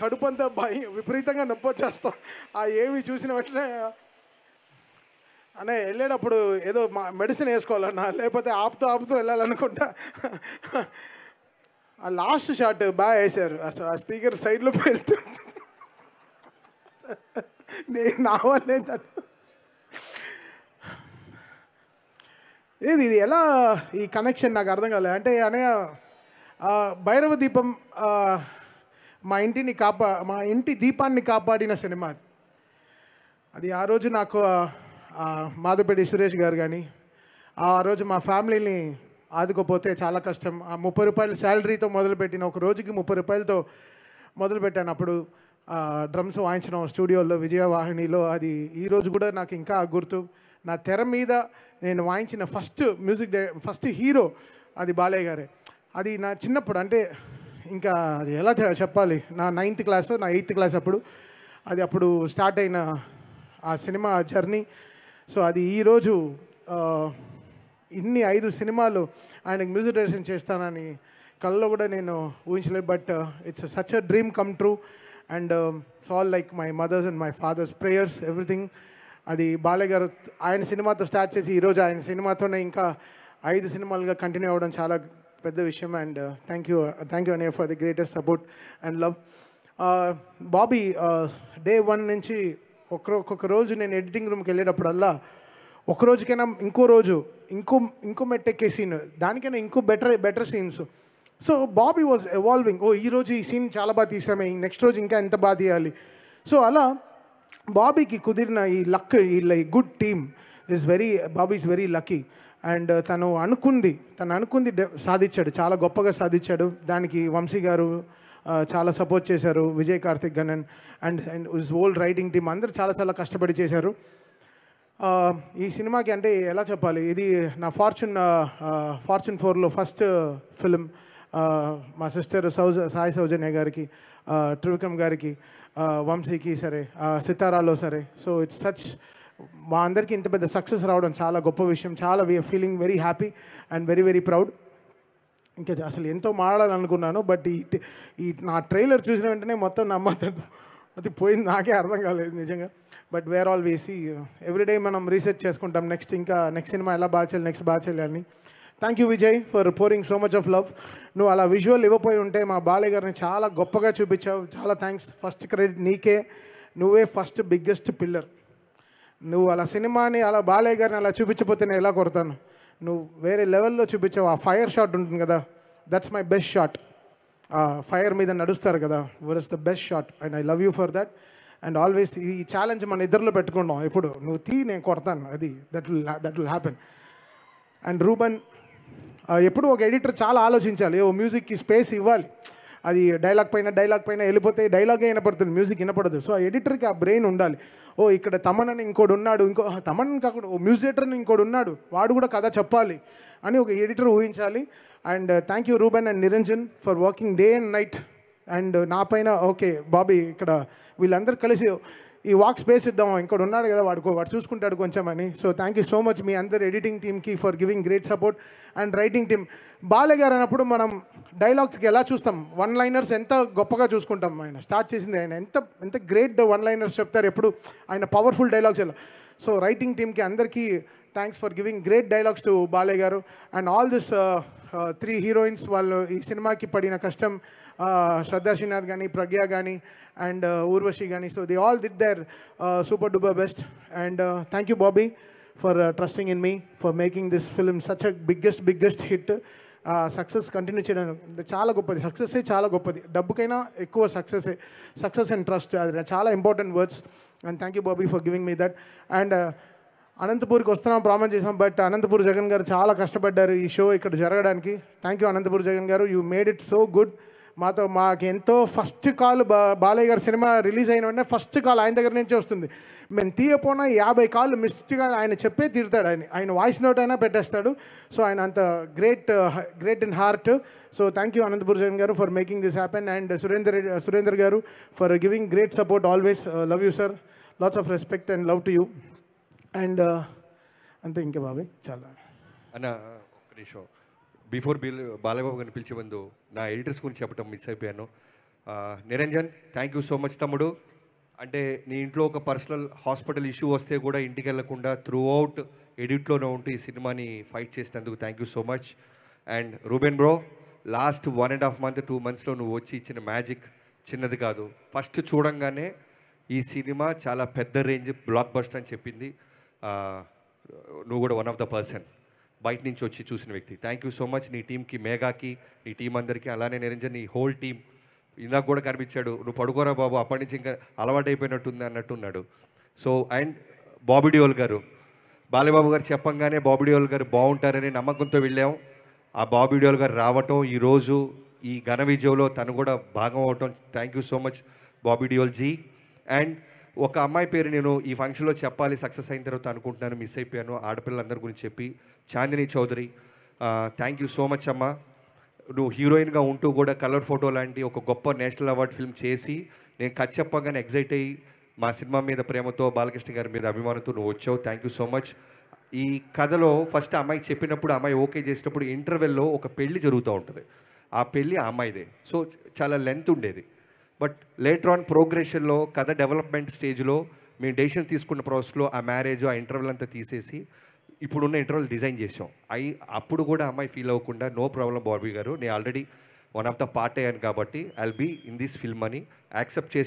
కడుపు అంతా విపరీతంగా నొప్పి వచ్చేస్తాం. ఆ ఏవి చూసిన వెంటనే అనే వెళ్ళేటప్పుడు ఏదో మెడిసిన్ వేసుకోవాలన్నా, లేకపోతే ఆపుతూ వెళ్ళాలనుకుంటా. ఆ లాస్ట్ షాట్ బాగా వేశారు. ఆ స్పీకర్ సైడ్లో వెళ్తూ నేను నా వల్లే ఇది ఎలా ఈ కనెక్షన్ నాకు అర్థం కాలేదు. అంటే అనగా భైరవ దీపం మా ఇంటి దీపాన్ని కాపాడిన సినిమా అది. ఆ రోజు నాకు మాధవపేటి సురేష్ గారు కానీ ఆ రోజు మా ఫ్యామిలీని ఆదుకోపోతే చాలా కష్టం. ఆ 30 రూపాయల శాలరీతో మొదలుపెట్టిన ఒక రోజుకి 30 రూపాయలతో మొదలుపెట్టాను. అప్పుడు డ్రమ్స్ వాయించడం స్టూడియోలో విజయవాహినిలో. అది ఈరోజు కూడా నాకు ఇంకా గుర్తు. నా తెర మీద నేను వాయించిన ఫస్ట్ హీరో అది బాలయ్య గారే. అది నా చిన్నప్పుడు, అంటే ఇంకా అది ఎలా చెప్పాలి, నా 9th క్లాస్ నా 8th క్లాస్ అప్పుడు స్టార్ట్ అయిన ఆ సినిమా జర్నీ. సో అది ఈరోజు ఇన్ని 5 సినిమాలు ఆయనకు మ్యూజిక్ డైరెక్షన్ చేస్తానని కళ్ళలో కూడా నేను ఊహించలేదు. But it's such a dream come true. And it's all like my mother's and my father's prayers, everything. అది బాలయ్య గారు ఆయన సినిమాతో స్టార్ట్ చేసి ఈరోజు ఆయన సినిమాతోనే ఇంకా 5 సినిమాలుగా కంటిన్యూ అవ్వడం చాలా పెద్ద విషయం. అండ్ థ్యాంక్ యూ అన్నయ్య for the greatest support and love. Bobby day 1 నుంచి ఒక్కొక్క రోజు నేను ఎడిటింగ్ రూమ్కి వెళ్ళేటప్పుడల్లా ఒక రోజుకైనా ఇంకో రోజు ఇంకో మెట్టెక్కే సీన్, దానికైనా ఇంకో better scenes. So Bobby was evolving. ఈరోజు ఈ సీన్ చాలా బాగా తీసామే, నెక్స్ట్ రోజు ఇంకా ఎంత బాగా తీయాలి. సో అలా బాబీకి కుదిరిన ఈ లక్, ఈ good team Bobby is very lucky. And తను అనుకుంది సాధించాడు, చాలా గొప్పగా సాధించాడు. దానికి వంశీ గారు చాలా సపోర్ట్ చేశారు, Vijay Karthik Ganan and his whole writing team అందరూ చాలా కష్టపడి చేశారు. ఈ సినిమాకి అంటే ఎలా చెప్పాలి, ఇది నా ఫార్చ్యూన్ 4లో ఫస్ట్ ఫిలిం. మా సిస్టర్ సాయి సౌజన్య గారికి, త్రివిక్రమ్ గారికి, వంశీకి సరే, సితారాలో సరే. సో ఇట్స్ సచ్ మా అందరికీ ఇంత పెద్ద సక్సెస్ రావడం చాలా గొప్ప విషయం. చాలా feeling very happy and very proud. ఇంకా అసలు ఎంతో మాట్లాడాలనుకున్నాను, బట్ ఈ నా ట్రైలర్ చూసిన వెంటనే మొత్తం అది పోయింది, నాకే అర్థం కాలేదు నిజంగా. బట్ వేర్ ఆల్ వేసి ఎవ్రీడే మనం రీసెర్చ్ చేసుకుంటాం, నెక్స్ట్ సినిమా ఎలా బాగా చేయాలి అని. Thank you Vijay for pouring so much of love. నువ్వు అలా విజువల్ ఇవ్వపోయి ఉంటే మా బాలయ్య గారిని చాలా గొప్పగా చూపించావు, చాలా థ్యాంక్స్. ఫస్ట్ క్రెడిట్ నీకే, నువ్వే ఫస్ట్ బిగ్గెస్ట్ పిల్లర్. నువ్వు అలా సినిమాని అలా బాలయ్య గారిని అలా చూపించకపోతే నేను ఎలా కొడతాను. నువ్వు వేరే లెవెల్లో చూపించావు. ఆ ఫైర్ షాట్ ఉంటుంది కదా, that's my best shot. Fire మీద నడుస్తారు కదా, what the best shot and I love you for that. And always ఈ ఛాలెంజ్ మన ఇద్దరిలో పెట్టుకుంటాం, ఎప్పుడు నువ్వు నేను కొడతాను, అది that will happen. And Ruben, ఎప్పుడు ఒక ఎడిటర్ చాలా ఆలోచించాలి, మ్యూజిక్కి స్పేస్ ఇవ్వాలి. అది డైలాగ్ పైన వెళ్ళిపోతే డైలాగే వినపడుతుంది, మ్యూజిక్ వినపడదు. సో ఆ ఎడిటర్కి ఆ బ్రెయిన్ ఉండాలి. ఇక్కడ తమన్ అని ఇంకోటి ఉన్నాడు, తమన్ కాకుండా మ్యూజిక్ డైరెక్టర్ అని ఇంకోటి ఉన్నాడు, వాడు కూడా కథ చెప్పాలి అని ఒక ఎడిటర్ ఊహించాలి. And thank you Ruban and Niranjan for working day and night. And నా పైన బాబీ ఇక్కడ వీళ్ళందరూ కలిసి ఈ వాక్ స్పేస్ ఇద్దాం, ఇంకోటి ఉన్నాడు కదా వాడు చూసుకుంటాడు కొంచెం అని. So thank you so much మీ అందరు ఎడిటింగ్ టీమ్కి for giving great support. And writing team, Balayya గారు అన్నప్పుడు మనం డైలాగ్స్కి ఎలా చూస్తాం, 1 లైనర్స్ ఎంత గొప్పగా చూసుకుంటాం. ఆయన స్టార్ట్ చేసింది, ఆయన ఎంత గ్రేట్ 1 లైనర్స్ చెప్తారు ఎప్పుడు, ఆయన పవర్ఫుల్ డైలాగ్స్ ఎలా. సో రైటింగ్ టీమ్కి అందరికీ thanks for giving great dialogues to Balayya గారు. అండ్ ఆల్ దిస్ 3 హీరోయిన్స్, వాళ్ళు ఈ సినిమాకి పడిన కష్టం, శ్రద్ధా శ్రీనాథ్ కానీ, ప్రజ్ఞ కానీ అండ్ ఊర్వశి కానీ. So they all did there super duper best. And thank you Bobby for trusting in me, for making this film such a biggest hit. Success continue చేయడం చాలా గొప్పది, సక్సెస్సే చాలా గొప్పది, డబ్బుకైనా ఎక్కువ సక్సెస్ అండ్ ట్రస్ట్, అది చాలా important words. And thank you Bobby for giving me that. And అనంతపూర్కి వస్తున్నాం ప్రామిస్ చేసాం, బట్ అనంతపూర్ జగన్ గారు చాలా కష్టపడ్డారు ఈ షో ఇక్కడ జరగడానికి. థ్యాంక్ యూ అనంతపూర్ జగన్ గారు, you made it so good. మాకు ఎంతో ఫస్ట్ కాల్ బాలయ్య గారి సినిమా రిలీజ్ అయిన వెంటనే ఫస్ట్ కాల్ ఆయన దగ్గర నుంచే వస్తుంది. మేము తీయపోయినా 50 కాళ్ళు మిస్గా ఆయన చెప్పే తీరుతాడు, ఆయన వాయిస్ నోట్ అయినా పెట్టేస్తాడు. సో ఆయన అంత great in heart. So thank you Anantapur Jagan గారు for making this happen. And Surender గారు for giving great support always. Love you sir, lots of respect and love to you. And అంతే, ఇంకా బాబాయ్ చాలా అన్న ఒక నిమిషం. బిఫోర్ బాలయ్యబాబు గారిని పిలిచే ముందు నా ఎడిటర్స్ గురించి చెప్పడం మిస్ అయిపోయాను. Niranjan, thank you so much తమ్ముడు. అంటే నీ ఇంట్లో ఒక పర్సనల్ హాస్పిటల్ ఇష్యూ వస్తే కూడా ఇంటికి వెళ్లకుండా త్రూ అవుట్ ఎడిట్లోనే ఉంటూ ఈ సినిమాని ఫైట్ చేసినందుకు thank you so much. And Reuben bro, last 1.5 month 2 monthsలో నువ్వు వచ్చి ఇచ్చిన మ్యాజిక్ చిన్నది కాదు. ఫస్ట్ చూడంగానే ఈ సినిమా చాలా పెద్ద రేంజ్ బ్లాక్ బస్టర్ అని చెప్పింది. నువ్వు కూడా వన్ ఆఫ్ ద పర్సన్ బయట నుంచి వచ్చి చూసిన వ్యక్తి. Thank you so much. నీ టీంకి, మేఘాకి, నీ టీం అందరికీ, అలానే నిరంజన్, నీ హోల్ టీం. ఇందాక కూడా కనిపించాడు, నువ్వు పడుకోరా బాబు, అప్పటి నుంచి ఇంకా అలవాటు అయిపోయినట్టుంది అన్నట్టున్నాడు. సో అండ్ బాబీ డియోల్ గారు, బాలబాబు గారు చెప్పంగానే బాబీ డియోల్ గారు బాగుంటారని నమ్మకంతో వెళ్ళాం. ఆ బాబీ డియోల్ గారు రావటం, ఈరోజు ఈ ఘన విజయంలో తను కూడా భాగం అవటం, thank you so much Bobby Deol ji. And ఒక అమ్మాయి పేరు నేను ఈ ఫంక్షన్లో చెప్పాలి సక్సెస్ అయిన తర్వాత అనుకుంటున్నాను, మిస్ అయిపోయాను. ఆడపిల్లలందరి గురించి చెప్పి, Chandini Chowdary, thank you so much అమ్మ. నువ్వు హీరోయిన్గా ఉంటూ కూడా కలర్ ఫోటో లాంటి ఒక గొప్ప నేషనల్ అవార్డ్ ఫిల్మ్ చేసి నేను కథ చెప్పగానే ఎగ్జైట్ అయ్యి మా సినిమా మీద ప్రేమతో, బాలకృష్ణ గారి మీద అభిమానంతో నువ్వు వచ్చావు. Thank you so much. ఈ కథలో ఫస్ట్ అమ్మాయి చెప్పినప్పుడు, అమ్మాయి ఓకే చేసినప్పుడు ఇంటర్వెల్లో ఒక పెళ్లి జరుగుతూ ఉంటుంది. ఆ పెళ్ళి ఆ అమ్మాయిదే. సో చాలా లెంత్ ఉండేది. బట్ లేటర్ ఆన్ ప్రోగ్రెషన్లో, కథ డెవలప్మెంట్ స్టేజ్లో మేము డెసిషన్ తీసుకున్న ప్రాసెస్లో ఆ మ్యారేజ్, ఆ ఇంటర్వెల్ అంతా తీసేసి ఇప్పుడున్న ఇంటర్వెల్ డిజైన్ చేసాం. అప్పుడు కూడా అమ్మాయి ఫీల్ అవ్వకుండా, నో ప్రాబ్లం బాబీ గారు, నేను already one of the part అయ్యాను కాబట్టి I'll be in this film అని యాక్సెప్ట్ చేసి